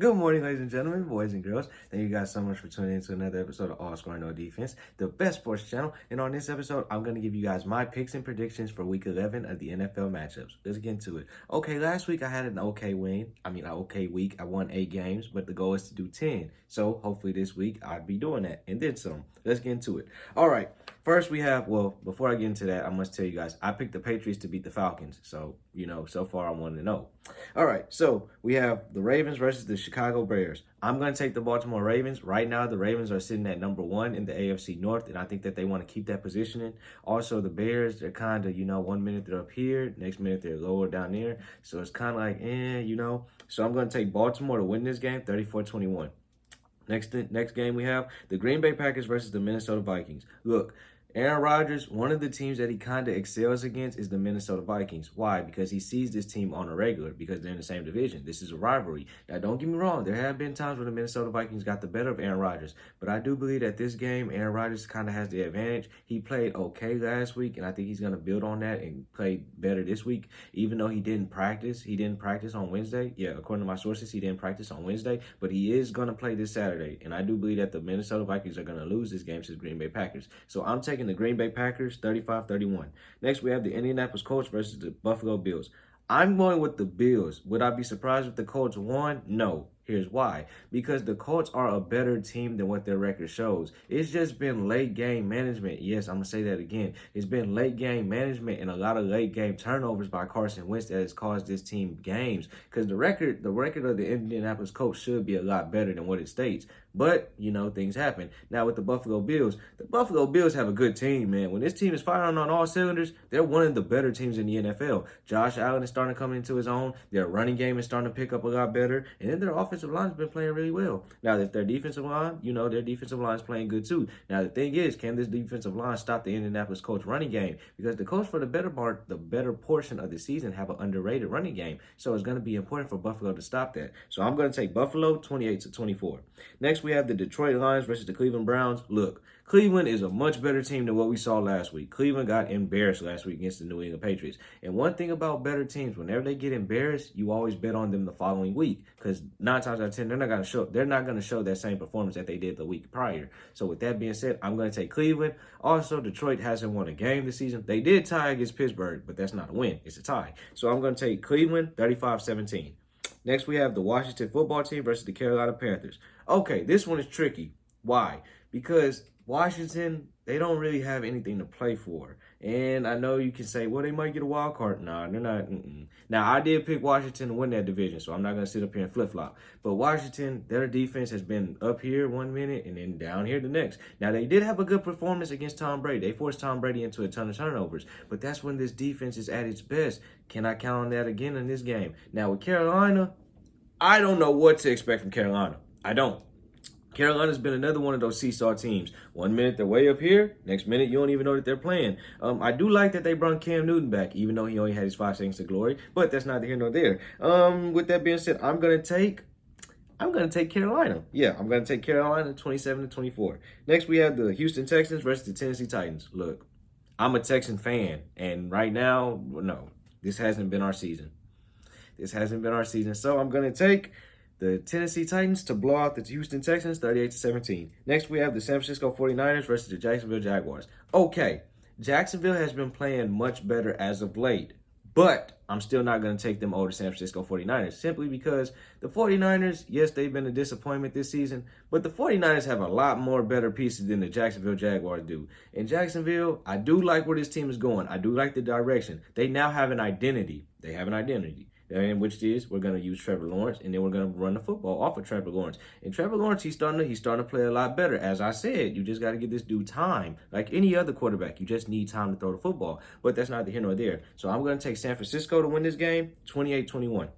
Good morning, ladies and gentlemen, boys and girls. Thank you guys so much for tuning in to another episode of All Score No Defense, the best sports channel. And on this episode, I'm going to give you guys my picks and predictions for Week 11 of the NFL matchups. Let's get into it. Okay, last week I had an okay week. I won 8 games, but the goal is to do 10. So hopefully this week I'll be doing that and then some. Let's get into it. All right. First, before I get into that, I must tell you guys, I picked the Patriots to beat the Falcons. So, so far I'm 1-0. All right, so we have the Ravens versus the Chicago Bears. I'm going to take the Baltimore Ravens. Right now, the Ravens are sitting at number 1 in the AFC North, and I think that they want to keep that positioning. Also, the Bears, they're kind of, 1 minute they're up here, next minute they're lower down there. So it's kind of like, So I'm going to take Baltimore to win this game, 34-21. Next game we have the Green Bay Packers versus the Minnesota Vikings. Look, Aaron Rodgers, one of the teams that he kind of excels against is the Minnesota Vikings. Why? Because he sees this team on a regular because they're in the same division. This is a rivalry. Now, don't get me wrong. There have been times when the Minnesota Vikings got the better of Aaron Rodgers. But I do believe that this game, Aaron Rodgers kind of has the advantage. He played okay last week, and I think he's going to build on that and play better this week, even though he didn't practice. He didn't practice on Wednesday. Yeah, according to my sources, he didn't practice on Wednesday. But he is going to play this Saturday. And I do believe that the Minnesota Vikings are going to lose this game to the Green Bay Packers. So I'm taking the Green Bay Packers 35-31. Next, we have the Indianapolis Colts versus the Buffalo Bills. I'm going with the Bills. Would I be surprised if the Colts won? No. Here's why. Because the Colts are a better team than what their record shows. It's just been late game management. Yes, I'm going to say that again. It's been late game management and a lot of late game turnovers by Carson Wentz that has caused this team games. Because the record of the Indianapolis Colts should be a lot better than what it states. But, things happen. Now with the Buffalo Bills have a good team, man. When this team is firing on all cylinders, they're one of the better teams in the NFL. Josh Allen is starting to come into his own. Their running game is starting to pick up a lot better. And then their offensive line's been playing really well. Now, if their defensive line, their defensive line is playing good too. Now, the thing is, can this defensive line stop the Indianapolis Colts running game? Because the Colts, for the better portion of the season, have an underrated running game. So it's going to be important for Buffalo to stop that. So I'm going to take Buffalo 28-24. Next, we have the Detroit Lions versus the Cleveland Browns. Look, Cleveland is a much better team than what we saw last week. Cleveland got embarrassed last week against the New England Patriots. And one thing about better teams, whenever they get embarrassed, you always bet on them the following week. Because 9 times out of 10, they're not going to show that same performance that they did the week prior. So with that being said, I'm going to take Cleveland. Also, Detroit hasn't won a game this season. They did tie against Pittsburgh, but that's not a win. It's a tie. So I'm going to take Cleveland 35-17. Next, we have the Washington football team versus the Carolina Panthers. Okay, this one is tricky. Why? Because Washington, they don't really have anything to play for. And I know you can say, well, they might get a wild card. Nah, they're not. Now, I did pick Washington to win that division, so I'm not going to sit up here and flip-flop. But Washington, their defense has been up here 1 minute and then down here the next. Now, they did have a good performance against Tom Brady. They forced Tom Brady into a ton of turnovers. But that's when this defense is at its best. Can I count on that again in this game? Now, with Carolina, I don't know what to expect from Carolina. I don't. Carolina's been another one of those seesaw teams. 1 minute they're way up here, next minute you don't even know that they're playing. I do like that they brought Cam Newton back, even though he only had his 5 seconds to glory, but that's neither here nor there. With that being said, I'm gonna take Carolina. Yeah, I'm gonna take Carolina 27-24. Next, we have the Houston Texans versus the Tennessee Titans. Look, I'm a Texan fan, and right now, no, this hasn't been our season. So I'm gonna take the Tennessee Titans to blow out the Houston Texans 38-17. Next, we have the San Francisco 49ers versus the Jacksonville Jaguars. Okay, Jacksonville has been playing much better as of late, but I'm still not going to take them over the San Francisco 49ers simply because the 49ers, yes, they've been a disappointment this season, but the 49ers have a lot more better pieces than the Jacksonville Jaguars do. In Jacksonville, I do like where this team is going. I do like the direction. They now have an identity. And which is we're going to use Trevor Lawrence, and then we're going to run the football off of Trevor Lawrence. And Trevor Lawrence, he's starting to play a lot better. As I said, you just got to give this dude time. Like any other quarterback, you just need time to throw the football. But that's neither here nor there. So I'm going to take San Francisco to win this game, 28-21.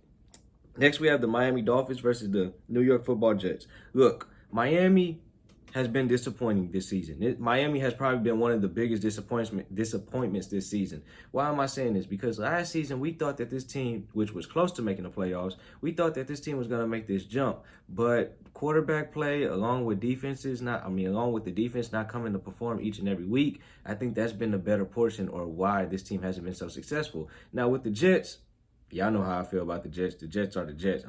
Next, we have the Miami Dolphins versus the New York Football Jets. Look, Miami has been disappointing this season. Miami has probably been one of the biggest disappointments this season. Why am I saying this? Because last season we thought that this team, which was close to making the playoffs, we thought that this team was going to make this jump. But quarterback play, along with the defense not coming to perform each and every week, I think that's been the better portion or why this team hasn't been so successful. Now with the Jets, Y'all know how I feel about the Jets. The Jets are the Jets.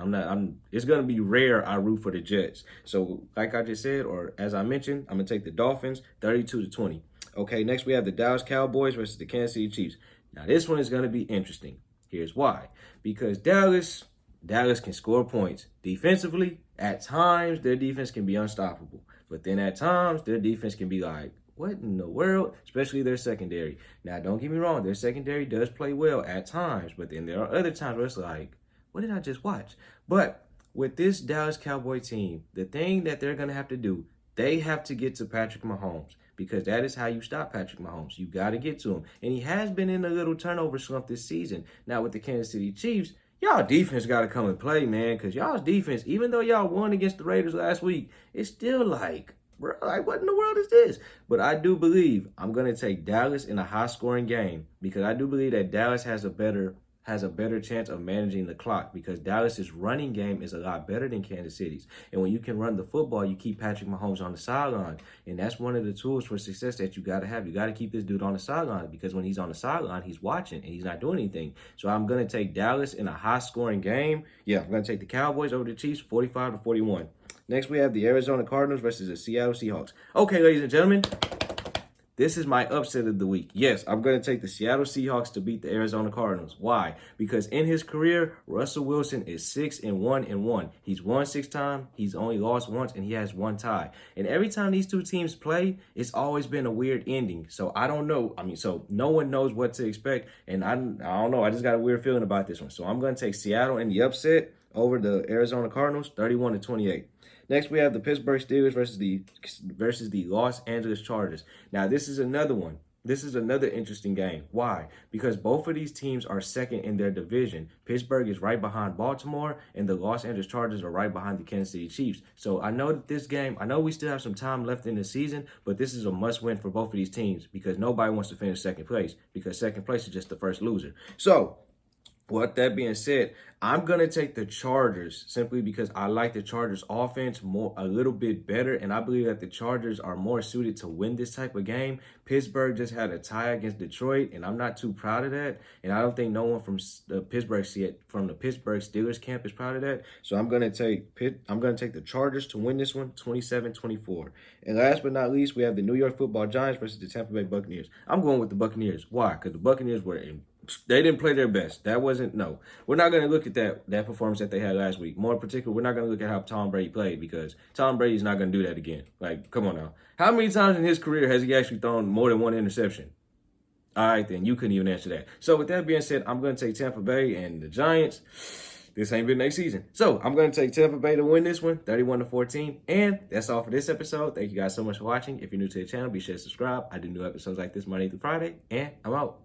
It's gonna be rare I root for the Jets. So, like I just said, or as I mentioned, I'm gonna take the Dolphins 32-20. Okay, next we have the Dallas Cowboys versus the Kansas City Chiefs. Now this one is gonna be interesting. Here's why. Because Dallas can score points. Defensively, at times their defense can be unstoppable. But then at times their defense can be like, what in the world? Especially their secondary. Now, don't get me wrong, their secondary does play well at times, but then there are other times where it's like, what did I just watch? But with this Dallas Cowboy team, the thing that they're going to have to do, they have to get to Patrick Mahomes because that is how you stop Patrick Mahomes. You got to get to him. And he has been in a little turnover slump this season. Now, with the Kansas City Chiefs, y'all defense got to come and play, man, because y'all's defense, even though y'all won against the Raiders last week, it's still like, bro, like, what in the world is this? But I do believe I'm going to take Dallas in a high-scoring game because I do believe that Dallas has a better chance of managing the clock because Dallas's running game is a lot better than Kansas City's. And when you can run the football, you keep Patrick Mahomes on the sideline. And that's one of the tools for success that you got to have. You got to keep this dude on the sideline because when he's on the sideline, he's watching and he's not doing anything. So I'm going to take Dallas in a high-scoring game. Yeah, I'm going to take the Cowboys over the Chiefs 45-41. Next, we have the Arizona Cardinals versus the Seattle Seahawks. Okay, ladies and gentlemen, this is my upset of the week. Yes, I'm going to take the Seattle Seahawks to beat the Arizona Cardinals. Why? Because in his career, Russell Wilson is 6-1-1. He's won 6 times, he's only lost once, and he has 1 tie. And every time these two teams play, it's always been a weird ending. So I don't know. So no one knows what to expect. And I don't know. I just got a weird feeling about this one. So I'm going to take Seattle in the upset over the Arizona Cardinals, 31-28. Next, we have the Pittsburgh Steelers versus the Los Angeles Chargers. Now, this is another one. This is another interesting game. Why? Because both of these teams are second in their division. Pittsburgh is right behind Baltimore, and the Los Angeles Chargers are right behind the Kansas City Chiefs. So I know that this game, I know we still have some time left in the season, but this is a must-win for both of these teams because nobody wants to finish second place because second place is just the first loser. So, with that being said, I'm going to take the Chargers simply because I like the Chargers offense a little bit better, and I believe that the Chargers are more suited to win this type of game. Pittsburgh just had a tie against Detroit, and I'm not too proud of that, and I don't think no one from the Pittsburgh Steelers camp is proud of that. So I'm going to take the Chargers to win this one 27-24. And last but not least, we have the New York Football Giants versus the Tampa Bay Buccaneers. I'm going with the Buccaneers. Why? Because the Buccaneers they didn't play their best. We're not going to look at that performance that they had last week. More in particular, we're not going to look at how Tom Brady played because Tom Brady's not going to do that again. Like, come on now. How many times in his career has he actually thrown more than 1 interception? All right, then. You couldn't even answer that. So with that being said, I'm going to take Tampa Bay and the Giants. This ain't been next season. So I'm going to take Tampa Bay to win this one, 31-14. And that's all for this episode. Thank you guys so much for watching. If you're new to the channel, be sure to subscribe. I do new episodes like this Monday through Friday. And I'm out.